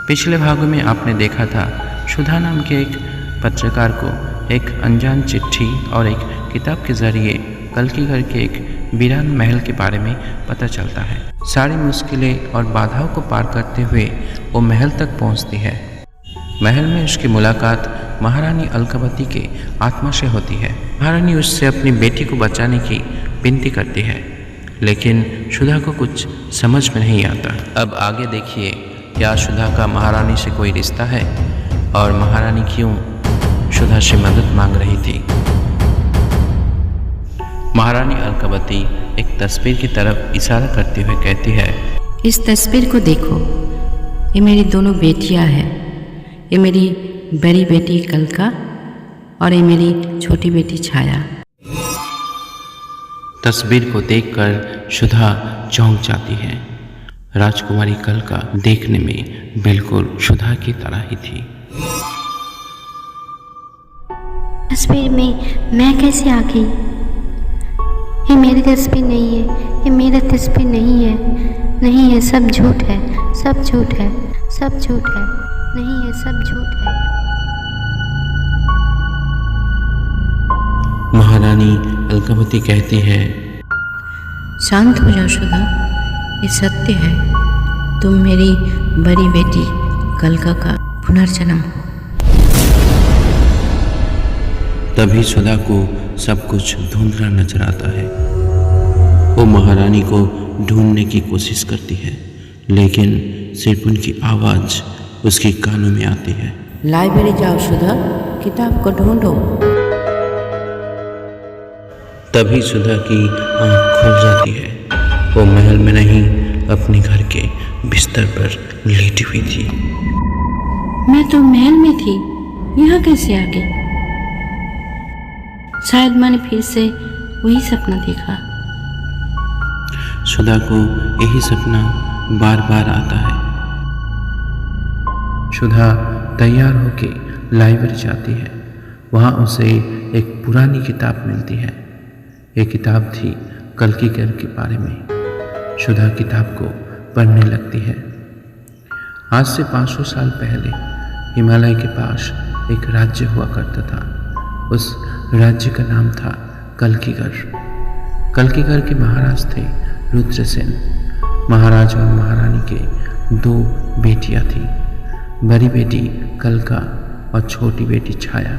पिछले भागों में आपने देखा था सुधा नाम के एक पत्रकार को एक अनजान चिट्ठी और एक किताब के जरिए कल्कीगढ़ के एक वीरान महल के बारे में पता चलता है। सारी मुश्किलें और बाधाओं को पार करते हुए वो महल तक पहुंचती है। महल में उसकी मुलाकात महारानी अलकावती के आत्मा से होती है। महारानी उससे अपनी बेटी को बचाने की विनती करती है, लेकिन सुधा को कुछ समझ में नहीं आता। अब आगे देखिए, क्या सुधा का महारानी से कोई रिश्ता है और महारानी क्यों सुधा से मदद मांग रही थी। महारानी अलकावती एक तस्वीर की तरफ इशारा करते हुए कहती है, इस तस्वीर को देखो, ये मेरी दोनों बेटियां हैं। ये मेरी बड़ी बेटी कलका और ये मेरी छोटी बेटी छाया। तस्वीर को देखकर सुधा चौंक जाती है। राजकुमारी कलका देखने में बिल्कुल सुधा की तरह ही थी। तस्वीर में मैं कैसे आ गई? ये मेरी तस्वीर नहीं है, ये मेरा तस्वीर नहीं है, नहीं है, सब झूठ है, सब झूठ है, सब झूठ है, नहीं है, सब झूठ है। महारानी अलकावती कहती है, शांत हो जाओ सुधा, ये सत्य है। तुम मेरी बड़ी बेटी कलका का पुनर्जन्म हो। तभी सुधा को सब कुछ धुंधला नजर आता है। वो महारानी को ढूंढने की कोशिश करती है, लेकिन सिर्फ उनकी आवाज उसके कानों में आती है। लाइब्रेरी जाओ सुधा, किताब को ढूंढो। तभी सुधा की आंख खुल जाती है। वो महल में नहीं, अपने घर के बिस्तर पर लेटी हुई थी। मैं तो महल में थी, यहाँ कैसे आ गई? शायद मैंने फिर से वही सपना देखा। सुधा को यही सपना बार बार आता है। सुधा तैयार होके लाइब्रेरी जाती है। वहाँ उसे एक पुरानी किताब मिलती है। ये किताब थी कल्कीगढ़ के बारे में। सुधा किताब को पढ़ने लगती है। आज से 500 साल पहले हिमालय के पास एक राज्य हुआ करता था। उस राज्य का नाम था कल्कीगढ़। कल्कीगढ़ के महाराज थे रुद्रसेन। महाराज और महारानी के 2 बेटियां थीं, बड़ी बेटी कलका और छोटी बेटी छाया।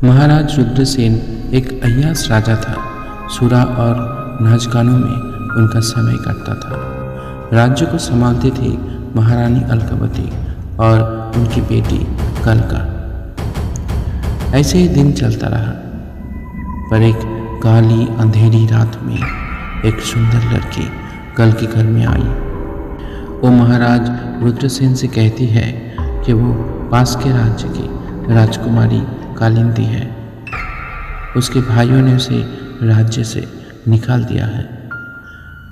महाराज रुद्रसेन एक अय्याश राजा था। सुरा और नाच गानों में उनका समय कटता था। राज्य को संभालती थी महारानी अलकावती और उनकी बेटी कलका। ऐसे ही दिन चलता रहा, पर एक काली अंधेरी रात में एक सुंदर लड़की कल्कीगढ़ में आई। वो महाराज रुद्रसेन से कहती है कि वो पास के राज्य की राजकुमारी कालिंदी है। उसके भाइयों ने उसे राज्य से निकाल दिया है।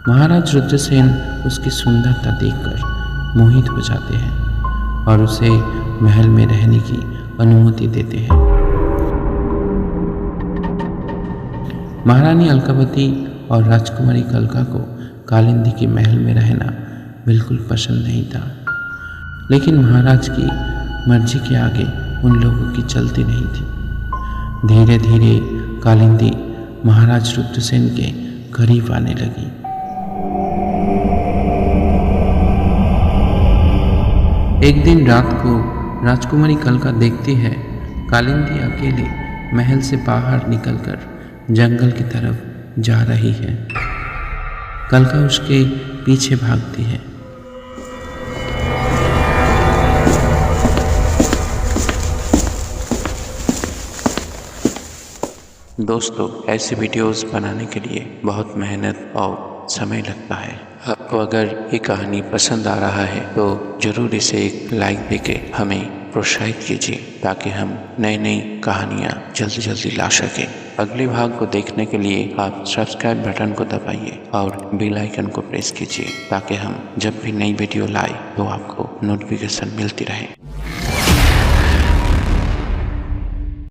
महाराज रुद्रसेन उसकी सुंदरता देखकर मोहित हो जाते हैं और उसे महल में रहने की अनुमति देते हैं। महारानी अलकावती और राजकुमारी कलका को कालिंदी के महल में रहना बिल्कुल पसंद नहीं था, लेकिन महाराज की मर्जी के आगे उन लोगों की चलती नहीं थी। धीरे धीरे कालिंदी महाराज रुद्रसेन के करीब आने लगी। एक दिन रात को राजकुमारी कलका देखती है कालिंदी अकेले महल से बाहर निकलकर जंगल की तरफ जा रही है। कलका उसके पीछे भागती है। दोस्तों, ऐसे वीडियोस बनाने के लिए बहुत मेहनत और समय लगता है। आपको अगर ये कहानी पसंद आ रहा है तो ज़रूर इसे एक लाइक देके हमें प्रोत्साहित कीजिए, ताकि हम नई नई कहानियाँ जल्दी जल्दी ला सकें। अगले भाग को देखने के लिए आप सब्सक्राइब बटन को दबाइए और बेल आइकन को प्रेस कीजिए, ताकि हम जब भी नई वीडियो लाए तो आपको नोटिफिकेशन मिलती रहे।